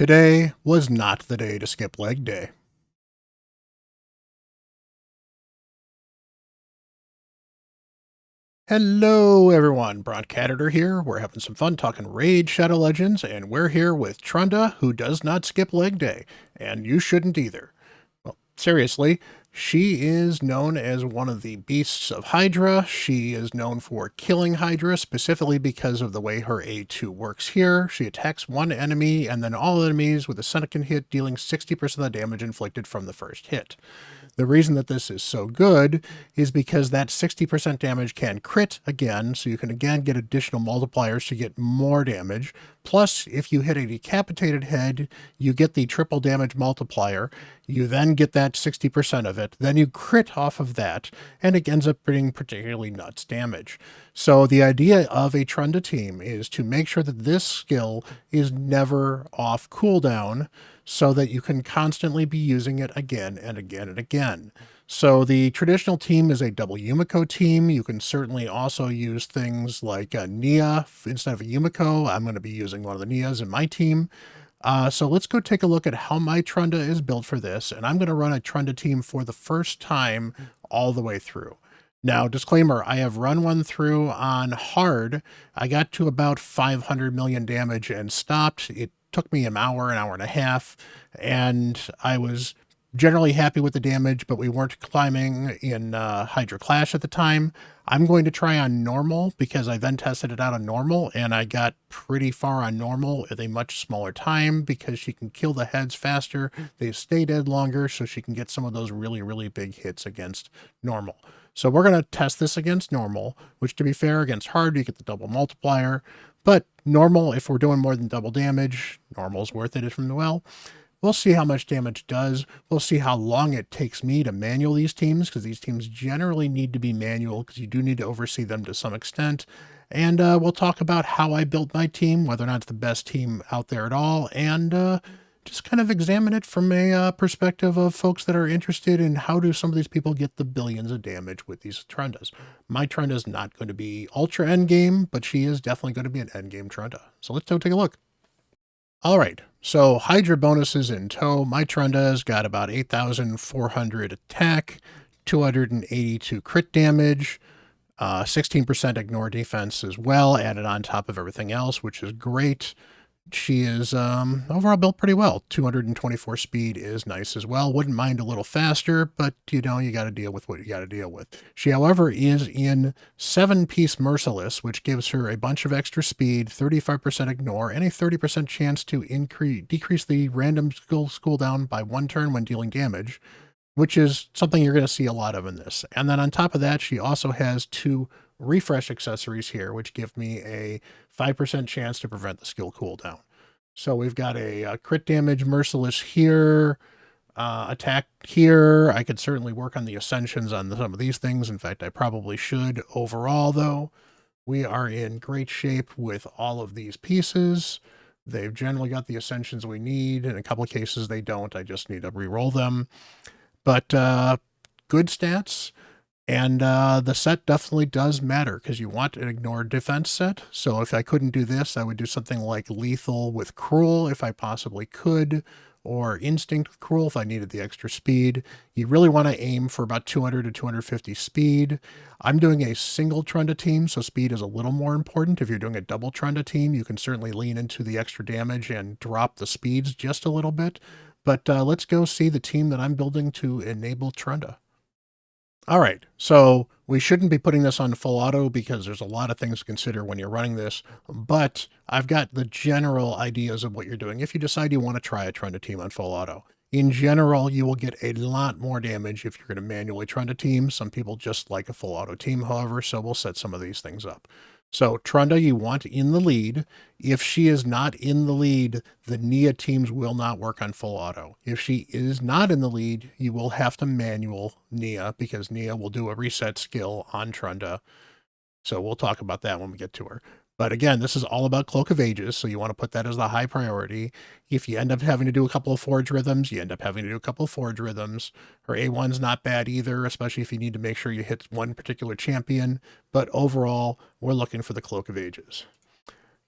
Today was not the day to skip leg day. Hello everyone, Bront CatHerder here. We're having some fun talking Raid Shadow Legends, and we're here with Trunda, who does not skip leg day, and you shouldn't either. Well, seriously, she is known as one of the beasts of Hydra. She is known for killing Hydra, specifically because of the way her A2 works here. She attacks one enemy, and then all enemies with a second hit, dealing 60% of the damage inflicted from the first hit. The reason that this is so good is because that 60% damage can crit again, so you can again get additional multipliers to get more damage. Plus, if you hit a decapitated head, you get the triple damage multiplier. You then get that 60% of it, then you crit off of that, and it ends up bringing particularly nuts damage. So the idea of a Trunda team is to make sure that this skill is never off cooldown, so that you can constantly be using it again and again and again. So the traditional team is a double Yumiko team. You can certainly also use things like a Nia instead of a Yumiko. I'm going to be using one of the Nias in my team. So let's go take a look at how my Trunda is built for this, and I'm going to run a Trunda team for the first time all the way through. Now, disclaimer, I have run one through on hard. I got to about 500 million damage and stopped. It took me an hour and a half, and I was generally happy with the damage, but we weren't climbing in Hydra Clash at the time. I'm going to try on normal because I then tested it out on normal, and I got pretty far on normal at a much smaller time because she can kill the heads faster, they stay dead longer, so she can get some of those really, really big hits against normal. So we're going to test this against normal, which, to be fair, against hard, you get the double multiplier. But normal, if we're doing more than double damage, normal's worth it from the well. We'll see how much damage does. We'll see how long it takes me to manual these teams, because these teams generally need to be manual, because you do need to oversee them to some extent. And we'll talk about how I built my team, whether or not it's the best team out there at all, and just kind of examine it from a perspective of folks that are interested in how do some of these people get the billions of damage with these Trundas. My Trunda is not going to be ultra endgame, but she is definitely going to be an endgame Trunda. So let's go take a look. All right, so Hydra bonuses in tow. My Trunda's got about 8,400 attack, 282 crit damage, 16% ignore defense as well, added on top of everything else, which is great. She is overall built pretty well. 224 speed is nice as well. Wouldn't mind a little faster, but you know, you got to deal with what you got to deal with. She, however, is in 7-piece Merciless, which gives her a bunch of extra speed, 35% ignore, and a 30% chance to decrease the random skill cooldown by 1 turn when dealing damage, which is something you're going to see a lot of in this. And then on top of that, she also has 2 refresh accessories here, which give me a 5% chance to prevent the skill cooldown. So we've got a crit damage Merciless here, attack here. I could certainly work on the ascensions on some of these things. In fact, I probably should. Overall, though, we are in great shape with all of these pieces. They've generally got the ascensions we need. In a couple of cases, they don't. I just need to re-roll them. But good stats. And the set definitely does matter because you want an ignore defense set. So if I couldn't do this, I would do something like lethal with cruel if I possibly could, or instinct with cruel if I needed the extra speed. You really want to aim for about 200 to 250 speed. I'm doing a single Trunda team, so speed is a little more important. If you're doing a double Trunda team, you can certainly lean into the extra damage and drop the speeds just a little bit. But let's go see the team that I'm building to enable Trunda. All right, so we shouldn't be putting this on full auto because there's a lot of things to consider when you're running this, but I've got the general ideas of what you're doing if you decide you want to try a Trunda team on full auto. In general, you will get a lot more damage if you're going to manually Trunda team. Some people just like a full auto team, however, so we'll set some of these things up. So Trunda, you want in the lead. If she is not in the lead, the Nia teams will not work on full auto. If she is not in the lead, you will have to manual Nia because Nia will do a reset skill on Trunda. So we'll talk about that when we get to her. But again, this is all about Cloak of Ages, so you want to put that as the high priority. If you end up having to do a couple of Forge Rhythms, you end up having to do a couple of Forge Rhythms. Her A1's not bad either, especially if you need to make sure you hit one particular champion. But overall, we're looking for the Cloak of Ages.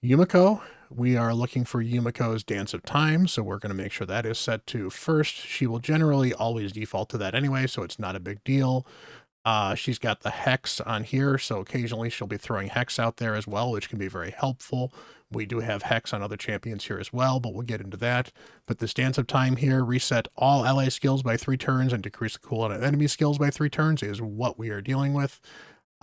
Yumiko, we are looking for Yumiko's Dance of Time, so we're going to make sure that is set to first. She will generally always default to that anyway, so it's not a big deal. She's got the Hex on here, so occasionally she'll be throwing Hex out there as well, which can be very helpful. We do have Hex on other champions here as well, but we'll get into that. But this Dance of Time here, reset all ally skills by 3 turns and decrease the cooldown of enemy skills by 3 turns is what we are dealing with.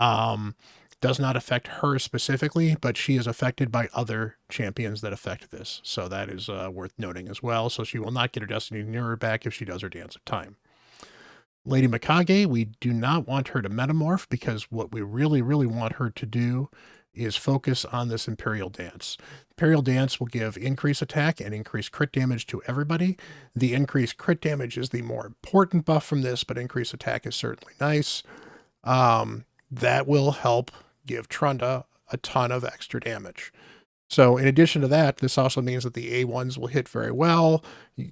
Um, does not affect her specifically, but she is affected by other champions that affect this. So that is worth noting as well. So she will not get her Destiny Mirror back if she does her Dance of Time. Lady Mikage, we do not want her to metamorph because what we really, really want her to do is focus on this Imperial Dance. Imperial Dance will give increased attack and increased crit damage to everybody. The increased crit damage is the more important buff from this, but increased attack is certainly nice. That will help give Trunda a ton of extra damage. So in addition to that, this also means that the A1s will hit very well.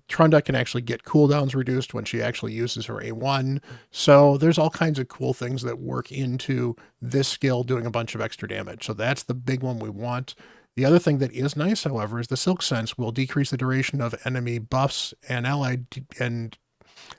Trunda can actually get cooldowns reduced when she actually uses her A1. So there's all kinds of cool things that work into this skill doing a bunch of extra damage. So that's the big one we want. The other thing that is nice, however, is the Silk Sense will decrease the duration of enemy buffs and ally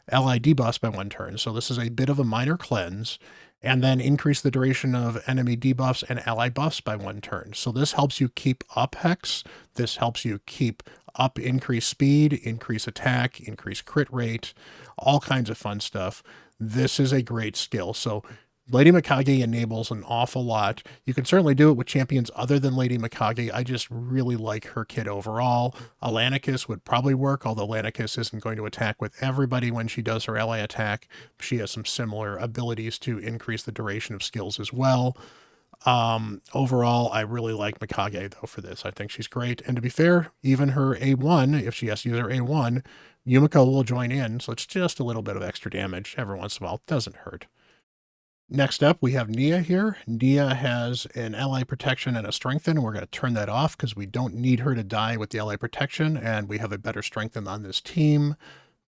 debuffs by 1 turn. So this is a bit of a minor cleanse, and then increase the duration of enemy debuffs and ally buffs by 1 turn. So this helps you keep up Hex. This helps you keep up increased speed, increase attack, increase crit rate, all kinds of fun stuff. This is a great skill. So Lady Mikage enables an awful lot. You can certainly do it with champions other than Lady Mikage. I just really like her kit overall. Alanicus would probably work, although Alanicus isn't going to attack with everybody when she does her ally attack. She has some similar abilities to increase the duration of skills as well. Overall, I really like Mikage, though, for this. I think she's great. And to be fair, even her A1, if she has to use her A1, Yumiko will join in, so it's just a little bit of extra damage every once in a while. It doesn't hurt. Next up, we have Nia here. Nia has an ally protection and a strengthen, and we're going to turn that off because we don't need her to die with the ally protection, and we have a better strengthen on this team.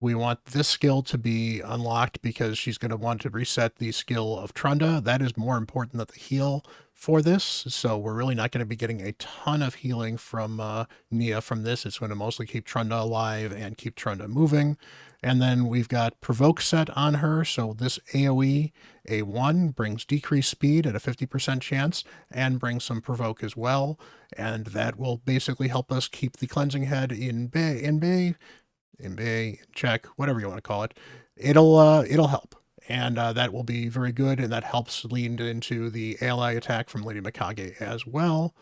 We want this skill to be unlocked because she's going to want to reset the skill of Trunda. That is more important than the heal for this, so we're really not going to be getting a ton of healing from Nia from this. It's going to mostly keep Trunda alive and keep Trunda moving. And then we've got Provoke set on her, so this AoE A1 brings decreased speed at a 50% chance and brings some Provoke as well, and that will basically help us keep the Cleansing Head in check, whatever you want to call it. It'll help, and that will be very good, and that helps lead into the ally attack from Lady Mikage as well.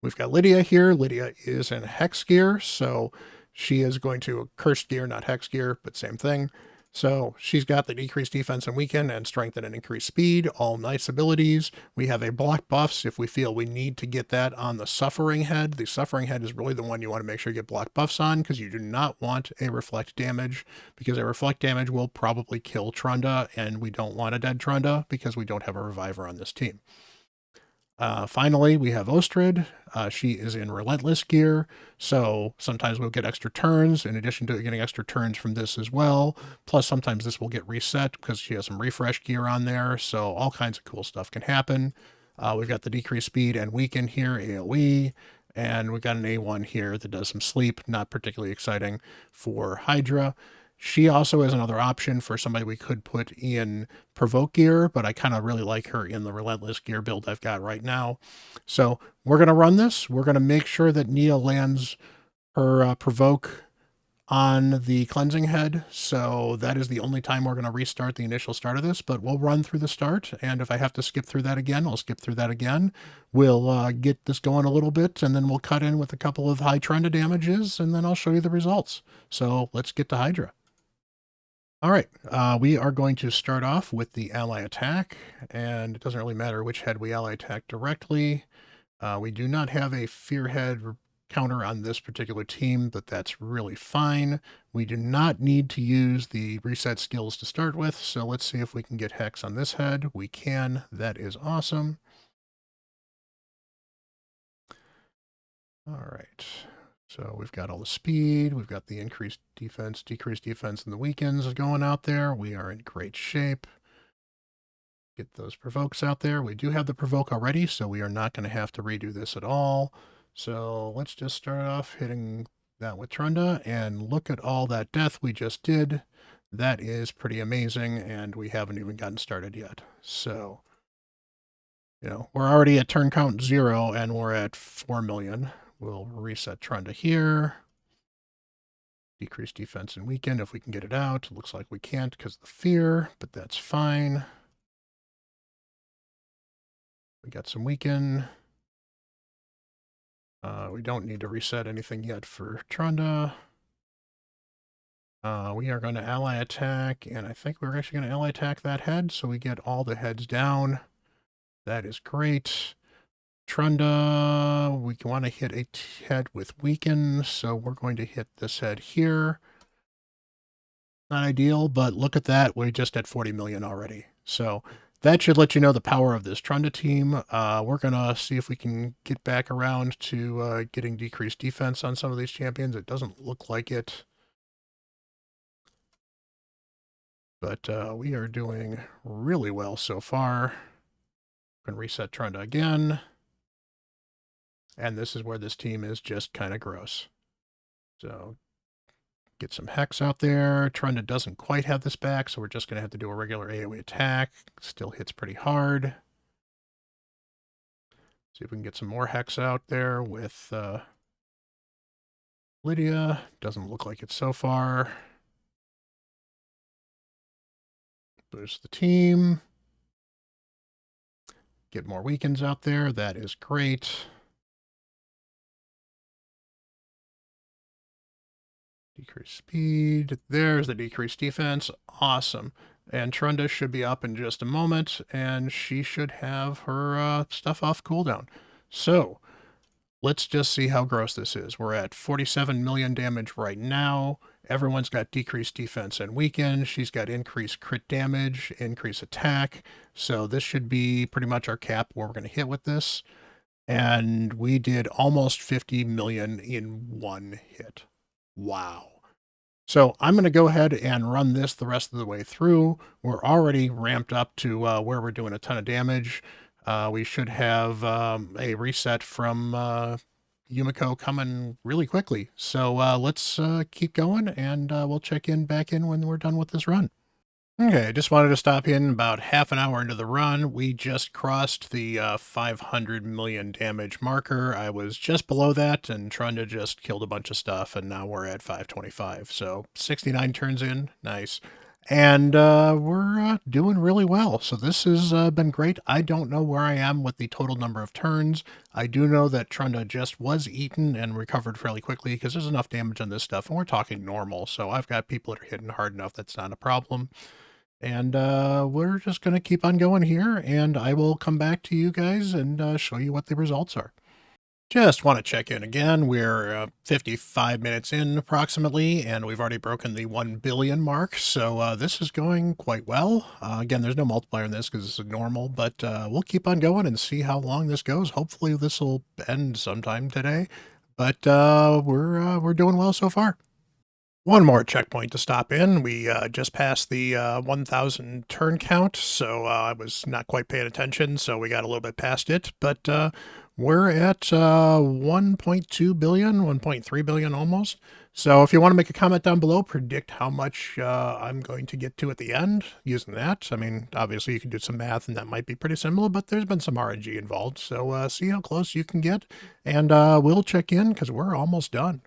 We've got Lydia here. Lydia is in Hex gear, so she is going to Cursed gear, not Hex gear, but same thing. So she's got the decreased defense and weaken and strengthen and increased speed, all nice abilities. We have a block buffs if we feel we need to get that on the Suffering Head. The Suffering Head is really the one you want to make sure you get block buffs on because you do not want a reflect damage, because a reflect damage will probably kill Trunda, and we don't want a dead Trunda because we don't have a reviver on this team. Finally, we have Ostrid. She is in Relentless gear, so sometimes we'll get extra turns in addition to getting extra turns from this as well. Plus, sometimes this will get reset because she has some refresh gear on there, so all kinds of cool stuff can happen. We've got the decreased speed and weaken here, AoE, and we've got an A1 here that does some sleep, not particularly exciting for Hydra. She also is another option for somebody we could put in Provoke gear, but I kind of really like her in the Relentless gear build I've got right now. So we're going to run this. We're going to make sure that Nia lands her Provoke on the Cleansing Head. So that is the only time we're going to restart the initial start of this, but we'll run through the start. And if I have to skip through that again, I'll skip through that again. We'll get this going a little bit, and then we'll cut in with a couple of high Trunda damages, and then I'll show you the results. So let's get to Hydra. All right, we are going to start off with the ally attack, and it doesn't really matter which head we ally attack directly. We do not have a fear head counter on this particular team, but that's really fine. We do not need to use the reset skills to start with, so let's see if we can get Hex on this head. We can. That is awesome. All right. So we've got all the speed, we've got the increased defense, decreased defense, and the weakens going out there. We are in great shape. Get those provokes out there. We do have the provoke already, so we are not going to have to redo this at all. So let's just start off hitting that with Trunda and look at all that death we just did. That is pretty amazing, and we haven't even gotten started yet. So, we're already at turn count 0, and we're at 4 million. We'll reset Trunda here. Decrease defense and weaken if we can get it out. Looks like we can't because of the fear, but that's fine. We got some weaken. We don't need to reset anything yet for Trunda. We are going to ally attack, and I think we're actually going to ally attack that head, so we get all the heads down. That is great. Trunda, we want to hit a head with weaken, so we're going to hit this head here. Not ideal, but look at that. We're just at 40 million already. So that should let you know the power of this Trunda team. We're going to see if we can get back around to getting decreased defense on some of these champions. It doesn't look like it. But we are doing really well so far. Going to reset Trunda again. And this is where this team is just kind of gross. So get some Hex out there. Trunda doesn't quite have this back, so we're just going to have to do a regular AoE attack. Still hits pretty hard. See if we can get some more Hex out there with Lydia. Doesn't look like it so far. Boost the team. Get more weakens out there. That is great. Decrease speed. There's the decreased defense. Awesome. And Trunda should be up in just a moment, and she should have her stuff off cooldown. So, let's just see how gross this is. We're at 47 million damage right now. Everyone's got decreased defense and weaken. She's got increased crit damage, increased attack. So this should be pretty much our cap where we're going to hit with this. And we did almost 50 million in one hit. Wow. So I'm going to go ahead and run this the rest of the way through. We're already ramped up to where we're doing a ton of damage. We should have a reset from Yumiko coming really quickly. So let's keep going, and we'll check in back in when we're done with this run. Okay, I just wanted to stop in about half an hour into the run. We just crossed the 500 million damage marker. I was just below that, and Trunda just killed a bunch of stuff, and now we're at 525. So 69 turns in. Nice. And we're doing really well. So this has been great. I don't know where I am with the total number of turns. I do know that Trunda just was eaten and recovered fairly quickly because there's enough damage on this stuff, and we're talking normal. So I've got people that are hitting hard enough that's not a problem. And we're just going to keep on going here, and I will come back to you guys and show you what the results are. Just want to check in again. We're 55 minutes in approximately, and we've already broken the 1 billion mark, so this is going quite well. Again, there's no multiplier in this because this is normal, but we'll keep on going and see how long this goes. Hopefully this will end sometime today, but we're doing well so far. One more checkpoint to stop in. We just passed the 1,000 turn count, so I was not quite paying attention, so we got a little bit past it. But we're at 1.2 billion, 1.3 billion almost. So if you want to make a comment down below, predict how much I'm going to get to at the end using that. I mean, obviously you can do some math, and that might be pretty similar, but there's been some RNG involved. So see how close you can get, and we'll check in because we're almost done.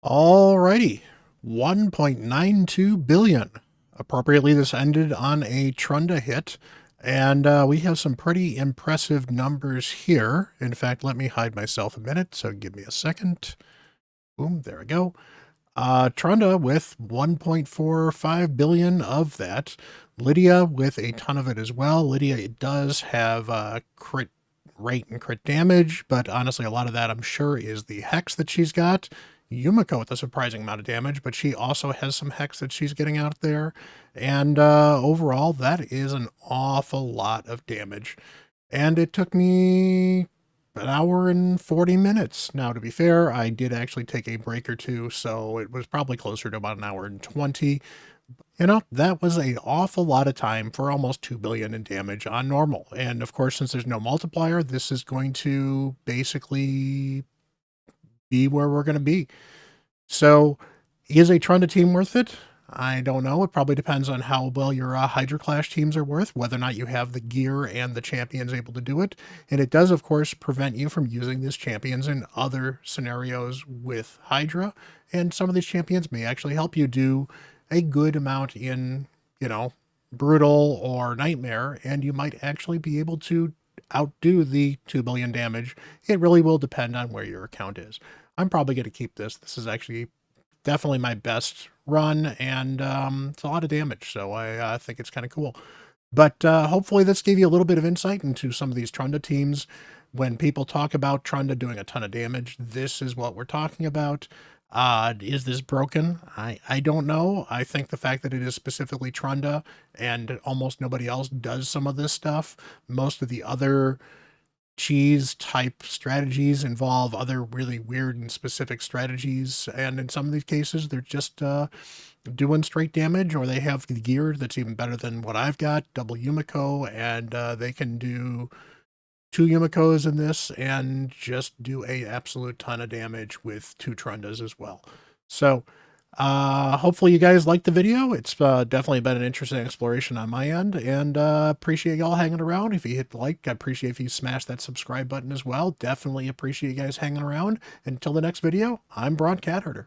Alrighty. 1.92 billion. Appropriately, this ended on a Trunda hit, and we have some pretty impressive numbers here. In fact, let me hide myself a minute, so give me a second. Boom, there we go. Trunda with 1.45 billion of that. Lydia with a ton of it as well. Lydia does have crit rate and crit damage, but honestly, a lot of that I'm sure is the hex that she's got. Yumiko with a surprising amount of damage, but she also has some hex that she's getting out there. And overall, that is an awful lot of damage. And it took me an hour and 40 minutes. Now, to be fair, I did actually take a break or two, so it was probably closer to about an hour and 20. That was an awful lot of time for almost 2 billion in damage on normal. And of course, since there's no multiplier, this is going to basically be where we're going to be. So is a Trunda team worth it? I don't know. It probably depends on how well your Hydra Clash teams are worth, whether or not you have the gear and the champions able to do it. And it does, of course, prevent you from using these champions in other scenarios with Hydra. And some of these champions may actually help you do a good amount in, you know, Brutal or Nightmare, and you might actually be able to outdo the 2 billion damage. It really will depend on where your account is. I'm probably going to keep this. This is actually definitely my best run, and it's a lot of damage, so I think it's kind of cool. But hopefully this gave you a little bit of insight into some of these Trunda teams. When people talk about Trunda doing a ton of damage, this is what we're talking about. Is this broken? I don't know. I think the fact that it is specifically Trunda and almost nobody else does some of this stuff, most of the other cheese type strategies involve other really weird and specific strategies, and in some of these cases they're just doing straight damage, or they have gear that's even better than what I've got, double Yumiko, and they can do 2 Yumikos in this and just do a absolute ton of damage with 2 Trundas as well. So hopefully you guys liked the video. It's definitely been an interesting exploration on my end, and appreciate y'all hanging around. If you hit the like, I appreciate if you smash that subscribe button as well. Definitely appreciate you guys hanging around. Until the next video, I'm Bront CatHerder.